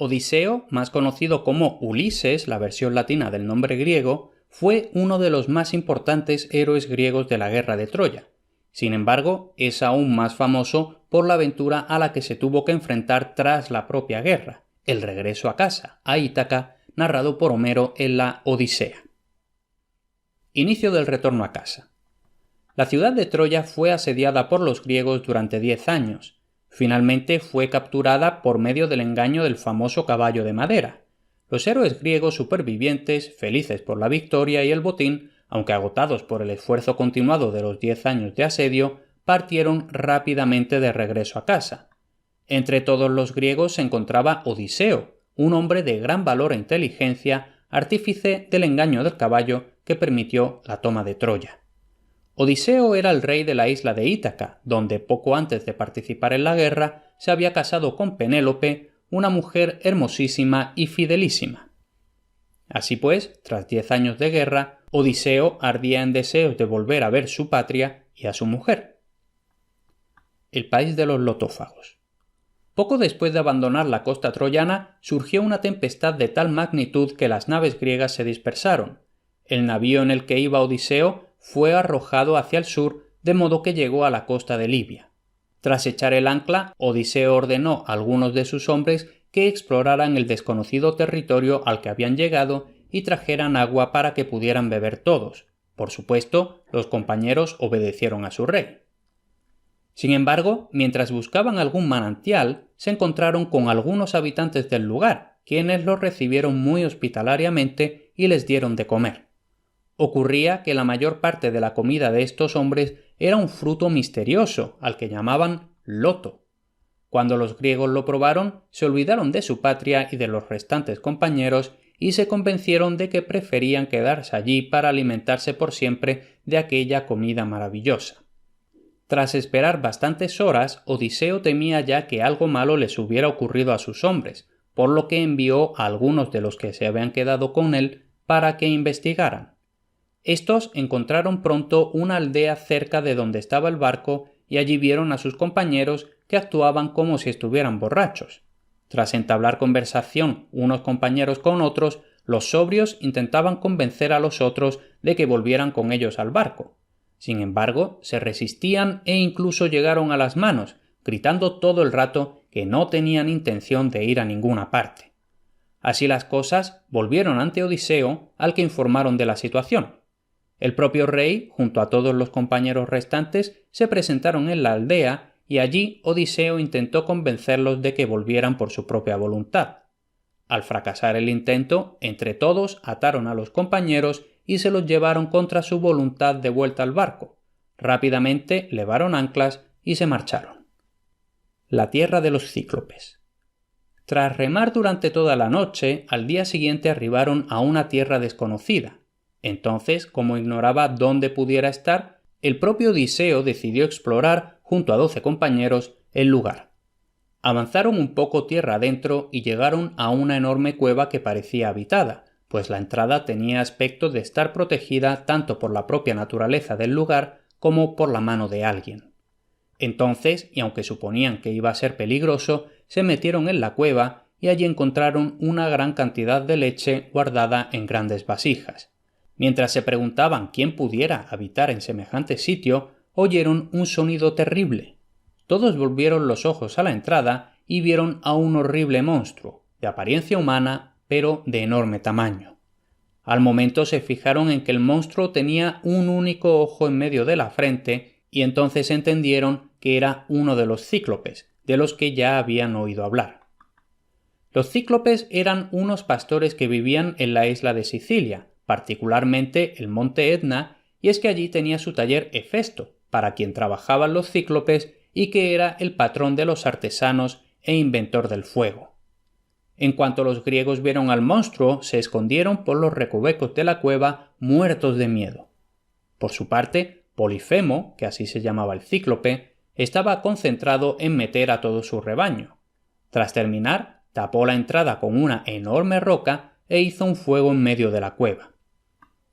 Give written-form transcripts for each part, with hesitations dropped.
Odiseo, más conocido como Ulises, la versión latina del nombre griego, fue uno de los más importantes héroes griegos de la guerra de Troya. Sin embargo, es aún más famoso por la aventura a la que se tuvo que enfrentar tras la propia guerra, el regreso a casa, a Ítaca, narrado por Homero en la Odisea. Inicio del retorno a casa. La ciudad de Troya fue asediada por los griegos durante 10 años. Finalmente fue capturada por medio del engaño del famoso caballo de madera. Los héroes griegos supervivientes, felices por la victoria y el botín, aunque agotados por el esfuerzo continuado de los 10 años de asedio, partieron rápidamente de regreso a casa. Entre todos los griegos se encontraba Odiseo, un hombre de gran valor e inteligencia, artífice del engaño del caballo que permitió la toma de Troya. Odiseo era el rey de la isla de Ítaca, donde poco antes de participar en la guerra se había casado con Penélope, una mujer hermosísima y fidelísima. Así pues, tras 10 años de guerra, Odiseo ardía en deseos de volver a ver su patria y a su mujer. El país de los lotófagos. Poco después de abandonar la costa troyana, surgió una tempestad de tal magnitud que las naves griegas se dispersaron. El navío en el que iba Odiseo fue arrojado hacia el sur, de modo que llegó a la costa de Libia. Tras echar el ancla, Odiseo ordenó a algunos de sus hombres que exploraran el desconocido territorio al que habían llegado y trajeran agua para que pudieran beber todos. Por supuesto, los compañeros obedecieron a su rey. Sin embargo, mientras buscaban algún manantial, se encontraron con algunos habitantes del lugar, quienes los recibieron muy hospitalariamente y les dieron de comer. Ocurría que la mayor parte de la comida de estos hombres era un fruto misterioso, al que llamaban loto. Cuando los griegos lo probaron, se olvidaron de su patria y de los restantes compañeros y se convencieron de que preferían quedarse allí para alimentarse por siempre de aquella comida maravillosa. Tras esperar bastantes horas, Odiseo temía ya que algo malo les hubiera ocurrido a sus hombres, por lo que envió a algunos de los que se habían quedado con él para que investigaran. Estos encontraron pronto una aldea cerca de donde estaba el barco y allí vieron a sus compañeros que actuaban como si estuvieran borrachos. Tras entablar conversación unos compañeros con otros, los sobrios intentaban convencer a los otros de que volvieran con ellos al barco. Sin embargo, se resistían e incluso llegaron a las manos, gritando todo el rato que no tenían intención de ir a ninguna parte. Así las cosas, volvieron ante Odiseo, al que informaron de la situación. El propio rey, junto a todos los compañeros restantes, se presentaron en la aldea y allí Odiseo intentó convencerlos de que volvieran por su propia voluntad. Al fracasar el intento, entre todos ataron a los compañeros y se los llevaron contra su voluntad de vuelta al barco. Rápidamente levaron anclas y se marcharon. La tierra de los cíclopes. Tras remar durante toda la noche, al día siguiente arribaron a una tierra desconocida. Entonces, como ignoraba dónde pudiera estar, el propio Odiseo decidió explorar, junto a 12 compañeros, el lugar. Avanzaron un poco tierra adentro y llegaron a una enorme cueva que parecía habitada, pues la entrada tenía aspecto de estar protegida tanto por la propia naturaleza del lugar como por la mano de alguien. Entonces, y aunque suponían que iba a ser peligroso, se metieron en la cueva y allí encontraron una gran cantidad de leche guardada en grandes vasijas. Mientras se preguntaban quién pudiera habitar en semejante sitio, oyeron un sonido terrible. Todos volvieron los ojos a la entrada y vieron a un horrible monstruo, de apariencia humana, pero de enorme tamaño. Al momento se fijaron en que el monstruo tenía un único ojo en medio de la frente y entonces entendieron que era uno de los cíclopes, de los que ya habían oído hablar. Los cíclopes eran unos pastores que vivían en la isla de Sicilia, particularmente el monte Etna, y es que allí tenía su taller Hefesto, para quien trabajaban los cíclopes y que era el patrón de los artesanos e inventor del fuego. En cuanto los griegos vieron al monstruo, se escondieron por los recovecos de la cueva muertos de miedo. Por su parte, Polifemo, que así se llamaba el cíclope, estaba concentrado en meter a todo su rebaño. Tras terminar, tapó la entrada con una enorme roca e hizo un fuego en medio de la cueva.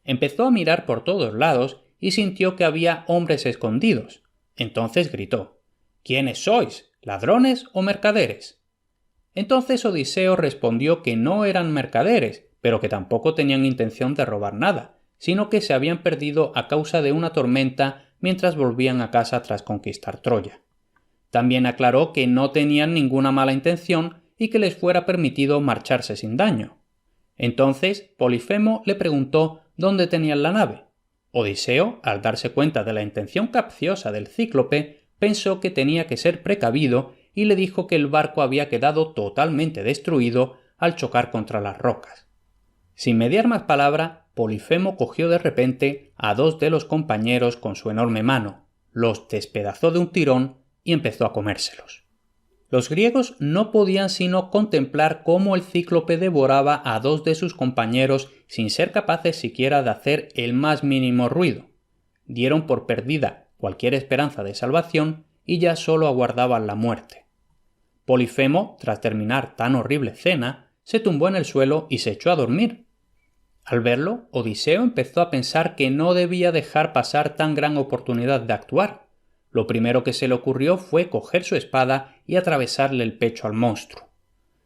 Empezó a mirar por todos lados y sintió que había hombres escondidos. Entonces gritó: «¿Quiénes sois? ¿Ladrones o mercaderes?». Entonces Odiseo respondió que no eran mercaderes, pero que tampoco tenían intención de robar nada, sino que se habían perdido a causa de una tormenta mientras volvían a casa tras conquistar Troya. También aclaró que no tenían ninguna mala intención y que les fuera permitido marcharse sin daño. Entonces Polifemo le preguntó dónde tenían la nave. Odiseo, al darse cuenta de la intención capciosa del cíclope, pensó que tenía que ser precavido y le dijo que el barco había quedado totalmente destruido al chocar contra las rocas. Sin mediar más palabra, Polifemo cogió de repente a dos de los compañeros con su enorme mano, los despedazó de un tirón y empezó a comérselos. Los griegos no podían sino contemplar cómo el cíclope devoraba a dos de sus compañeros sin ser capaces siquiera de hacer el más mínimo ruido. Dieron por perdida cualquier esperanza de salvación y ya solo aguardaban la muerte. Polifemo, tras terminar tan horrible cena, se tumbó en el suelo y se echó a dormir. Al verlo, Odiseo empezó a pensar que no debía dejar pasar tan gran oportunidad de actuar. Lo primero que se le ocurrió fue coger su espada y atravesarle el pecho al monstruo.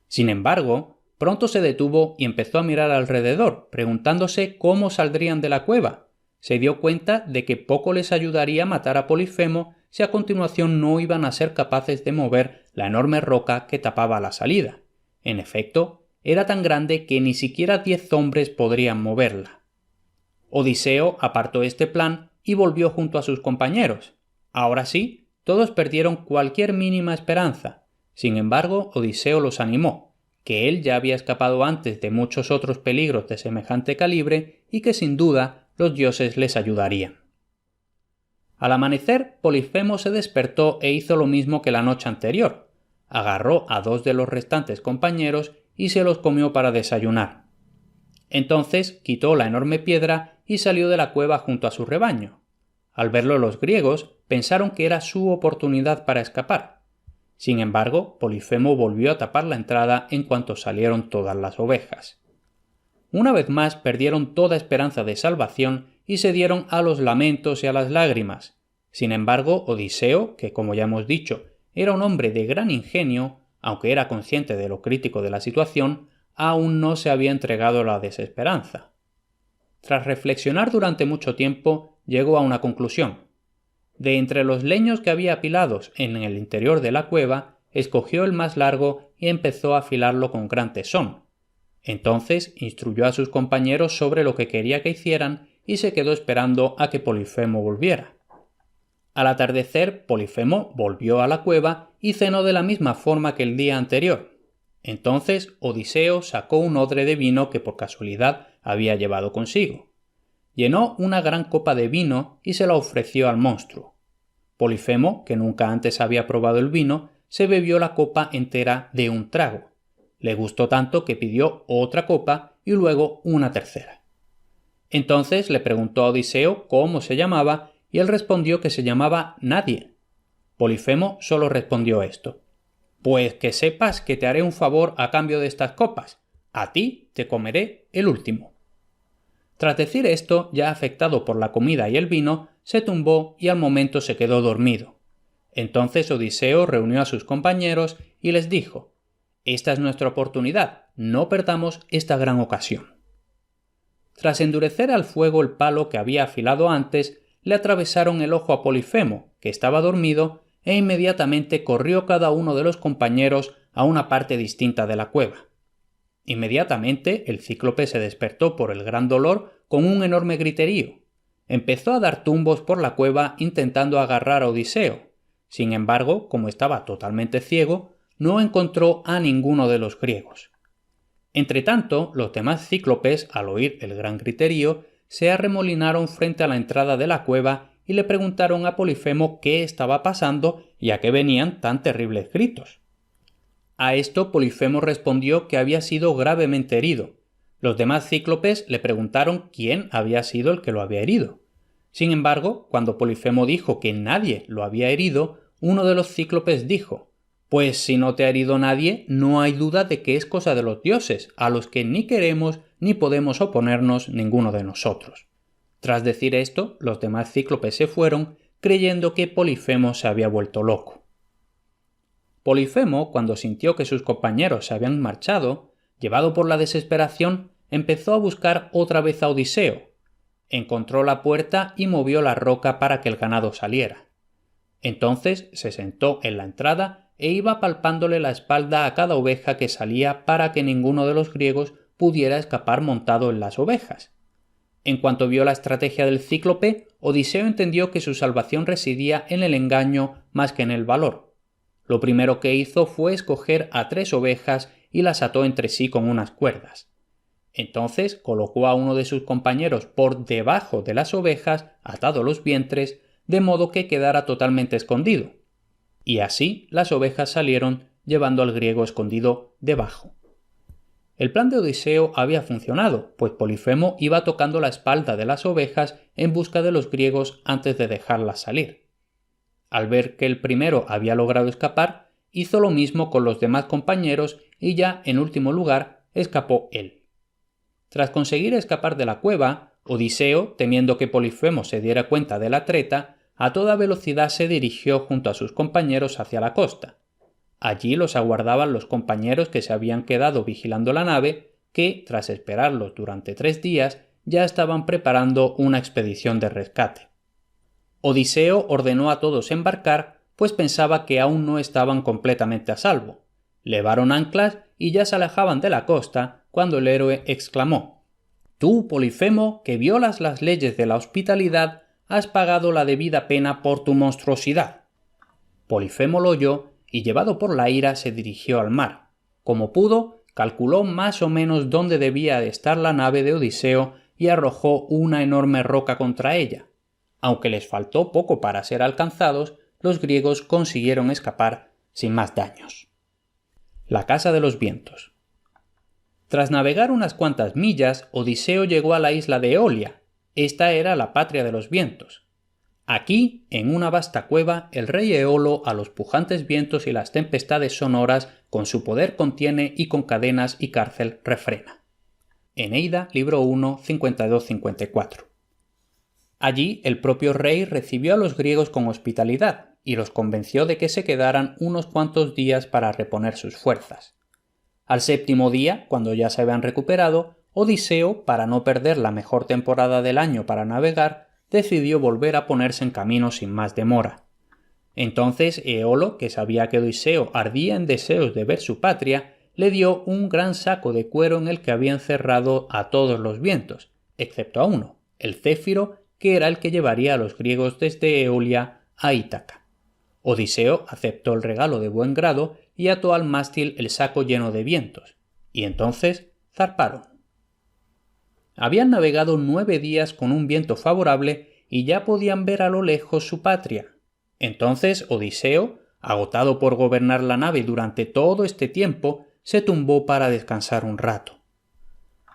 Sin embargo, pronto se detuvo y empezó a mirar alrededor, preguntándose cómo saldrían de la cueva. Se dio cuenta de que poco les ayudaría matar a Polifemo si a continuación no iban a ser capaces de mover la enorme roca que tapaba la salida. En efecto, era tan grande que ni siquiera 10 hombres podrían moverla. Odiseo apartó este plan y volvió junto a sus compañeros. Ahora sí, todos perdieron cualquier mínima esperanza. Sin embargo, Odiseo los animó, que él ya había escapado antes de muchos otros peligros de semejante calibre y que sin duda los dioses les ayudarían. Al amanecer, Polifemo se despertó e hizo lo mismo que la noche anterior. Agarró a dos de los restantes compañeros y se los comió para desayunar. Entonces quitó la enorme piedra y salió de la cueva junto a su rebaño. Al verlo los griegos pensaron que era su oportunidad para escapar. Sin embargo, Polifemo volvió a tapar la entrada en cuanto salieron todas las ovejas. Una vez más perdieron toda esperanza de salvación y se dieron a los lamentos y a las lágrimas. Sin embargo, Odiseo, que como ya hemos dicho, era un hombre de gran ingenio, aunque era consciente de lo crítico de la situación, aún no se había entregado a la desesperanza. Tras reflexionar durante mucho tiempo, llegó a una conclusión. De entre los leños que había apilados en el interior de la cueva, escogió el más largo y empezó a afilarlo con gran tesón. Entonces instruyó a sus compañeros sobre lo que quería que hicieran y se quedó esperando a que Polifemo volviera. Al atardecer, Polifemo volvió a la cueva y cenó de la misma forma que el día anterior. Entonces Odiseo sacó un odre de vino que por casualidad había llevado consigo. Llenó una gran copa de vino y se la ofreció al monstruo. Polifemo, que nunca antes había probado el vino, se bebió la copa entera de un trago. Le gustó tanto que pidió otra copa y luego una tercera. Entonces le preguntó a Odiseo cómo se llamaba y él respondió que se llamaba Nadie. Polifemo solo respondió esto: «Pues que sepas que te haré un favor a cambio de estas copas. A ti te comeré el último». Tras decir esto, ya afectado por la comida y el vino, se tumbó y al momento se quedó dormido. Entonces Odiseo reunió a sus compañeros y les dijo: «Esta es nuestra oportunidad, no perdamos esta gran ocasión». Tras endurecer al fuego el palo que había afilado antes, le atravesaron el ojo a Polifemo, que estaba dormido, e inmediatamente corrió cada uno de los compañeros a una parte distinta de la cueva. Inmediatamente el cíclope se despertó por el gran dolor con un enorme griterío. Empezó a dar tumbos por la cueva intentando agarrar a Odiseo. Sin embargo, como estaba totalmente ciego, no encontró a ninguno de los griegos. Entretanto, los demás cíclopes, al oír el gran griterío, se arremolinaron frente a la entrada de la cueva y le preguntaron a Polifemo qué estaba pasando y a qué venían tan terribles gritos. A esto Polifemo respondió que había sido gravemente herido. Los demás cíclopes le preguntaron quién había sido el que lo había herido. Sin embargo, cuando Polifemo dijo que nadie lo había herido, uno de los cíclopes dijo: «Pues si no te ha herido nadie, no hay duda de que es cosa de los dioses, a los que ni queremos ni podemos oponernos ninguno de nosotros». Tras decir esto, los demás cíclopes se fueron, creyendo que Polifemo se había vuelto loco. Polifemo, cuando sintió que sus compañeros se habían marchado, llevado por la desesperación, empezó a buscar otra vez a Odiseo. Encontró la puerta y movió la roca para que el ganado saliera. Entonces se sentó en la entrada e iba palpándole la espalda a cada oveja que salía para que ninguno de los griegos pudiera escapar montado en las ovejas. En cuanto vio la estrategia del cíclope, Odiseo entendió que su salvación residía en el engaño más que en el valor. Lo primero que hizo fue escoger a 3 ovejas y las ató entre sí con unas cuerdas. Entonces colocó a uno de sus compañeros por debajo de las ovejas, atado los vientres, de modo que quedara totalmente escondido. Y así las ovejas salieron llevando al griego escondido debajo. El plan de Odiseo había funcionado, pues Polifemo iba tocando la espalda de las ovejas en busca de los griegos antes de dejarlas salir. Al ver que el primero había logrado escapar, hizo lo mismo con los demás compañeros y ya en último lugar escapó él. Tras conseguir escapar de la cueva, Odiseo, temiendo que Polifemo se diera cuenta de la treta, a toda velocidad se dirigió junto a sus compañeros hacia la costa. Allí los aguardaban los compañeros que se habían quedado vigilando la nave, que, tras esperarlos durante 3 días, ya estaban preparando una expedición de rescate. Odiseo ordenó a todos embarcar, pues pensaba que aún no estaban completamente a salvo. Levaron anclas y ya se alejaban de la costa cuando el héroe exclamó: «Tú, Polifemo, que violas las leyes de la hospitalidad, has pagado la debida pena por tu monstruosidad». Polifemo lo oyó y, llevado por la ira, se dirigió al mar. Como pudo, calculó más o menos dónde debía de estar la nave de Odiseo y arrojó una enorme roca contra ella. Aunque les faltó poco para ser alcanzados, los griegos consiguieron escapar sin más daños. La casa de los vientos. Tras navegar unas cuantas millas, Odiseo llegó a la isla de Eolia. Esta era la patria de los vientos. Aquí, en una vasta cueva, el rey Eolo a los pujantes vientos y las tempestades sonoras con su poder contiene y con cadenas y cárcel refrena. Eneida, libro 1, 52-54. Allí el propio rey recibió a los griegos con hospitalidad y los convenció de que se quedaran unos cuantos días para reponer sus fuerzas. Al 7º día, cuando ya se habían recuperado, Odiseo, para no perder la mejor temporada del año para navegar, decidió volver a ponerse en camino sin más demora. Entonces Eolo, que sabía que Odiseo ardía en deseos de ver su patria, le dio un gran saco de cuero en el que había encerrado a todos los vientos, excepto a uno, el Céfiro, que era el que llevaría a los griegos desde Eolia a Ítaca. Odiseo aceptó el regalo de buen grado y ató al mástil el saco lleno de vientos, y entonces zarparon. Habían navegado 9 días con un viento favorable y ya podían ver a lo lejos su patria. Entonces Odiseo, agotado por gobernar la nave durante todo este tiempo, se tumbó para descansar un rato.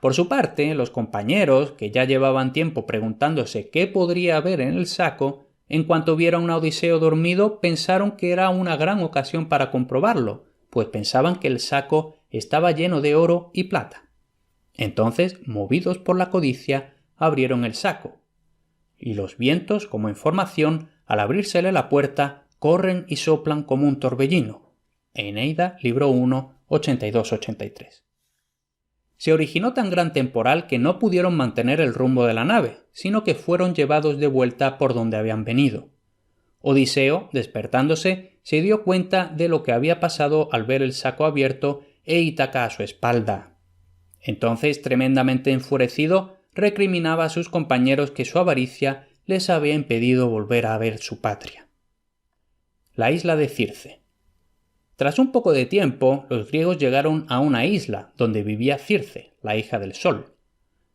Por su parte, los compañeros, que ya llevaban tiempo preguntándose qué podría haber en el saco, en cuanto vieron a Odiseo dormido, pensaron que era una gran ocasión para comprobarlo, pues pensaban que el saco estaba lleno de oro y plata. Entonces, movidos por la codicia, abrieron el saco. Y los vientos, como información, al abrírsele la puerta, corren y soplan como un torbellino. Eneida, libro 1, 82-83. Se originó tan gran temporal que no pudieron mantener el rumbo de la nave, sino que fueron llevados de vuelta por donde habían venido. Odiseo, despertándose, se dio cuenta de lo que había pasado al ver el saco abierto e Ítaca a su espalda. Entonces, tremendamente enfurecido, recriminaba a sus compañeros que su avaricia les había impedido volver a ver su patria. La isla de Circe. Tras un poco de tiempo, los griegos llegaron a una isla donde vivía Circe, la hija del sol.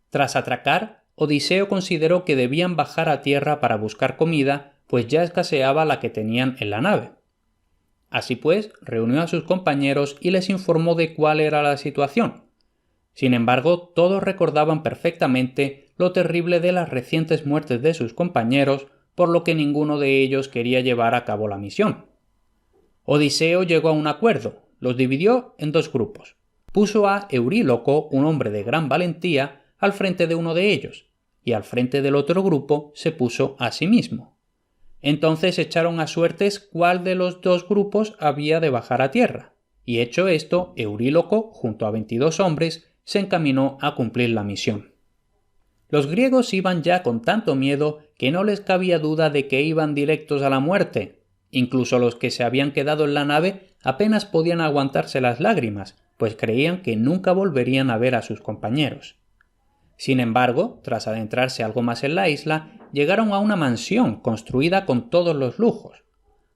Tras atracar, Odiseo consideró que debían bajar a tierra para buscar comida, pues ya escaseaba la que tenían en la nave. Así pues, reunió a sus compañeros y les informó de cuál era la situación. Sin embargo, todos recordaban perfectamente lo terrible de las recientes muertes de sus compañeros, por lo que ninguno de ellos quería llevar a cabo la misión. Odiseo llegó a un acuerdo, los dividió en 2 grupos. Puso a Euríloco, un hombre de gran valentía, al frente de uno de ellos, y al frente del otro grupo se puso a sí mismo. Entonces echaron a suertes cuál de los dos grupos había de bajar a tierra, y hecho esto, Euríloco, junto a 22 hombres, se encaminó a cumplir la misión. Los griegos iban ya con tanto miedo que no les cabía duda de que iban directos a la muerte. Incluso los que se habían quedado en la nave apenas podían aguantarse las lágrimas, pues creían que nunca volverían a ver a sus compañeros. Sin embargo, tras adentrarse algo más en la isla, llegaron a una mansión construida con todos los lujos.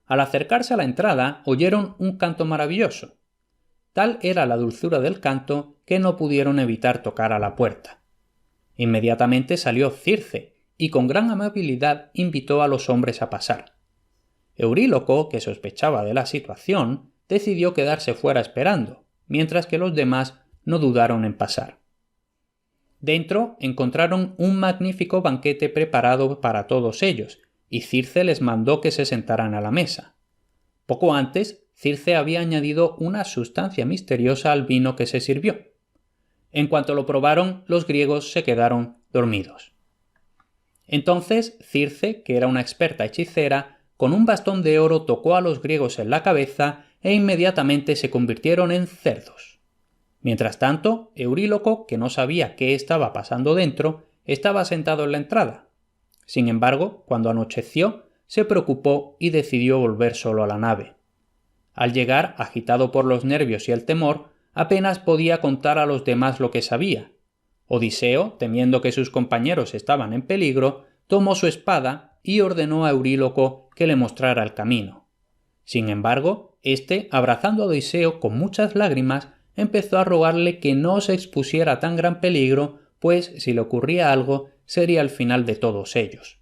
Al acercarse a la entrada, oyeron un canto maravilloso. Tal era la dulzura del canto que no pudieron evitar tocar a la puerta. Inmediatamente salió Circe y con gran amabilidad invitó a los hombres a pasar. Euríloco, que sospechaba de la situación, decidió quedarse fuera esperando, mientras que los demás no dudaron en pasar. Dentro encontraron un magnífico banquete preparado para todos ellos, y Circe les mandó que se sentaran a la mesa. Poco antes, Circe había añadido una sustancia misteriosa al vino que se sirvió. En cuanto lo probaron, los griegos se quedaron dormidos. Entonces Circe, que era una experta hechicera, con un bastón de oro tocó a los griegos en la cabeza e inmediatamente se convirtieron en cerdos. Mientras tanto, Euríloco, que no sabía qué estaba pasando dentro, estaba sentado en la entrada. Sin embargo, cuando anocheció, se preocupó y decidió volver solo a la nave. Al llegar, agitado por los nervios y el temor, apenas podía contar a los demás lo que sabía. Odiseo, temiendo que sus compañeros estaban en peligro, tomó su espada y ordenó a Euríloco que le mostrara el camino. Sin embargo, éste, abrazando a Odiseo con muchas lágrimas, empezó a rogarle que no se expusiera a tan gran peligro, pues si le ocurría algo, sería el final de todos ellos.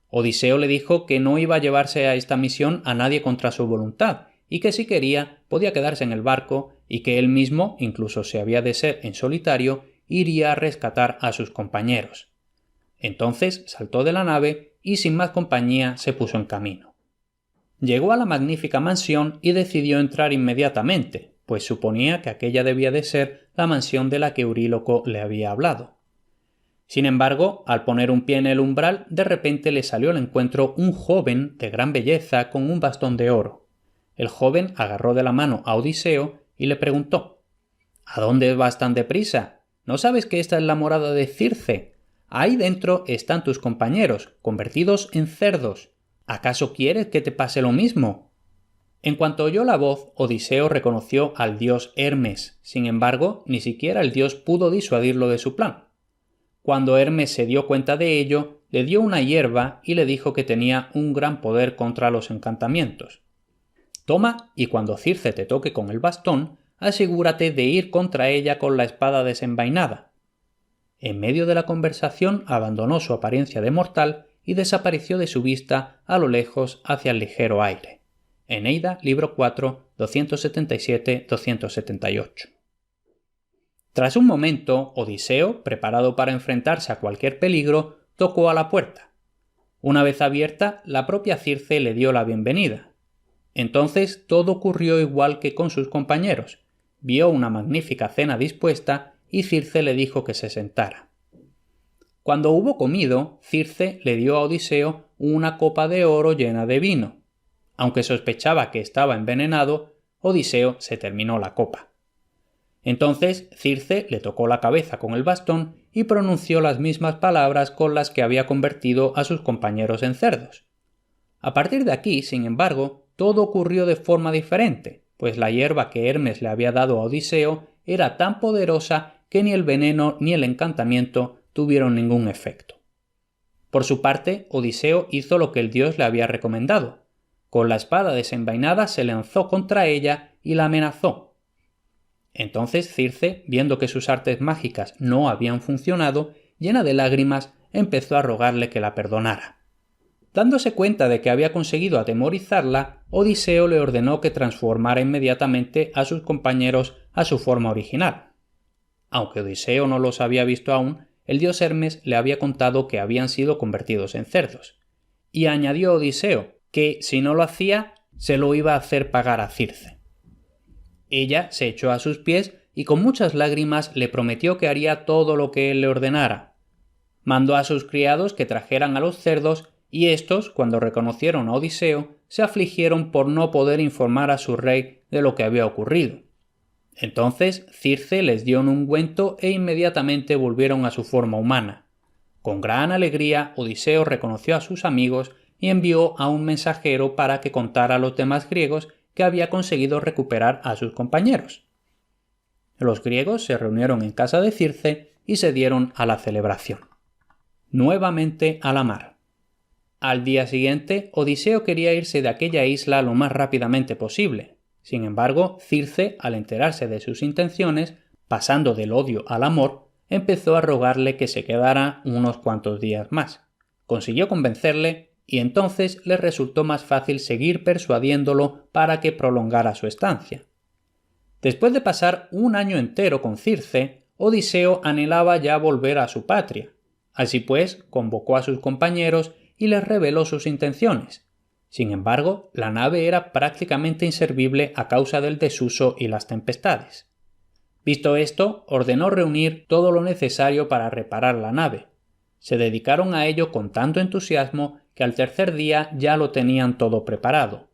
Odiseo le dijo que no iba a llevarse a esta misión a nadie contra su voluntad, y que si quería podía quedarse en el barco y que él mismo, incluso si había de ser en solitario, iría a rescatar a sus compañeros. Entonces saltó de la nave y sin más compañía se puso en camino. Llegó a la magnífica mansión y decidió entrar inmediatamente, pues suponía que aquella debía de ser la mansión de la que Euríloco le había hablado. Sin embargo, al poner un pie en el umbral, de repente le salió al encuentro un joven de gran belleza con un bastón de oro. El joven agarró de la mano a Odiseo y le preguntó: ¿A dónde vas tan deprisa? ¿No sabes que esta es la morada de Circe? Ahí dentro están tus compañeros, convertidos en cerdos. ¿Acaso quieres que te pase lo mismo? En cuanto oyó la voz, Odiseo reconoció al dios Hermes. Sin embargo, ni siquiera el dios pudo disuadirlo de su plan. Cuando Hermes se dio cuenta de ello, le dio una hierba y le dijo que tenía un gran poder contra los encantamientos. Toma, y cuando Circe te toque con el bastón, asegúrate de ir contra ella con la espada desenvainada. En medio de la conversación abandonó su apariencia de mortal y desapareció de su vista a lo lejos hacia el ligero aire. Eneida, libro 4, 277-278. Tras un momento, Odiseo, preparado para enfrentarse a cualquier peligro, tocó a la puerta. Una vez abierta, la propia Circe le dio la bienvenida. Entonces todo ocurrió igual que con sus compañeros. Vio una magnífica cena dispuesta y Circe le dijo que se sentara. Cuando hubo comido, Circe le dio a Odiseo una copa de oro llena de vino. Aunque sospechaba que estaba envenenado, Odiseo se terminó la copa. Entonces Circe le tocó la cabeza con el bastón y pronunció las mismas palabras con las que había convertido a sus compañeros en cerdos. A partir de aquí, sin embargo, todo ocurrió de forma diferente, pues la hierba que Hermes le había dado a Odiseo era tan poderosa que ni el veneno ni el encantamiento tuvieron ningún efecto. Por su parte, Odiseo hizo lo que el dios le había recomendado. Con la espada desenvainada se lanzó contra ella y la amenazó. Entonces Circe, viendo que sus artes mágicas no habían funcionado, llena de lágrimas, empezó a rogarle que la perdonara. Dándose cuenta de que había conseguido atemorizarla, Odiseo le ordenó que transformara inmediatamente a sus compañeros a su forma original. Aunque Odiseo no los había visto aún, el dios Hermes le había contado que habían sido convertidos en cerdos. Y añadió Odiseo que, si no lo hacía, se lo iba a hacer pagar a Circe. Ella se echó a sus pies y con muchas lágrimas le prometió que haría todo lo que él le ordenara. Mandó a sus criados que trajeran a los cerdos y estos, cuando reconocieron a Odiseo, se afligieron por no poder informar a su rey de lo que había ocurrido. Entonces Circe les dio un ungüento e inmediatamente volvieron a su forma humana. Con gran alegría, Odiseo reconoció a sus amigos y envió a un mensajero para que contara a los demás griegos que había conseguido recuperar a sus compañeros. Los griegos se reunieron en casa de Circe y se dieron a la celebración. Nuevamente a la mar. Al día siguiente, Odiseo quería irse de aquella isla lo más rápidamente posible. Sin embargo, Circe, al enterarse de sus intenciones, pasando del odio al amor, empezó a rogarle que se quedara unos cuantos días más. Consiguió convencerle y entonces le resultó más fácil seguir persuadiéndolo para que prolongara su estancia. Después de pasar un año entero con Circe, Odiseo anhelaba ya volver a su patria. Así pues, convocó a sus compañeros y les reveló sus intenciones. Sin embargo, la nave era prácticamente inservible a causa del desuso y las tempestades. Visto esto, ordenó reunir todo lo necesario para reparar la nave. Se dedicaron a ello con tanto entusiasmo que al tercer día ya lo tenían todo preparado.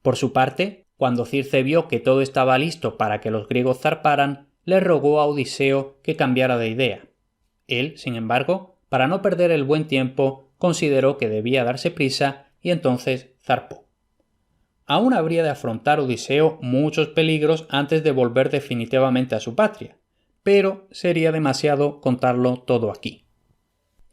Por su parte, cuando Circe vio que todo estaba listo para que los griegos zarparan, le rogó a Odiseo que cambiara de idea. Él, sin embargo, para no perder el buen tiempo, consideró que debía darse prisa y entonces zarpó. Aún habría de afrontar Odiseo muchos peligros antes de volver definitivamente a su patria, pero sería demasiado contarlo todo aquí.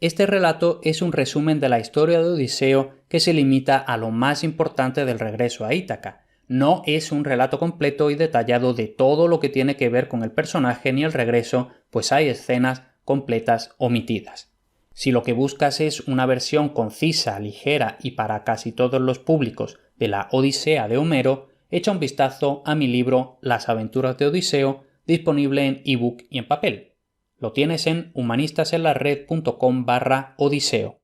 Este relato es un resumen de la historia de Odiseo que se limita a lo más importante del regreso a Ítaca. No es un relato completo y detallado de todo lo que tiene que ver con el personaje ni el regreso, pues hay escenas completas omitidas. Si lo que buscas es una versión concisa, ligera y para casi todos los públicos de la Odisea de Homero, echa un vistazo a mi libro Las aventuras de Odiseo, disponible en ebook y en papel. Lo tienes en humanistasenlared.com/Odiseo.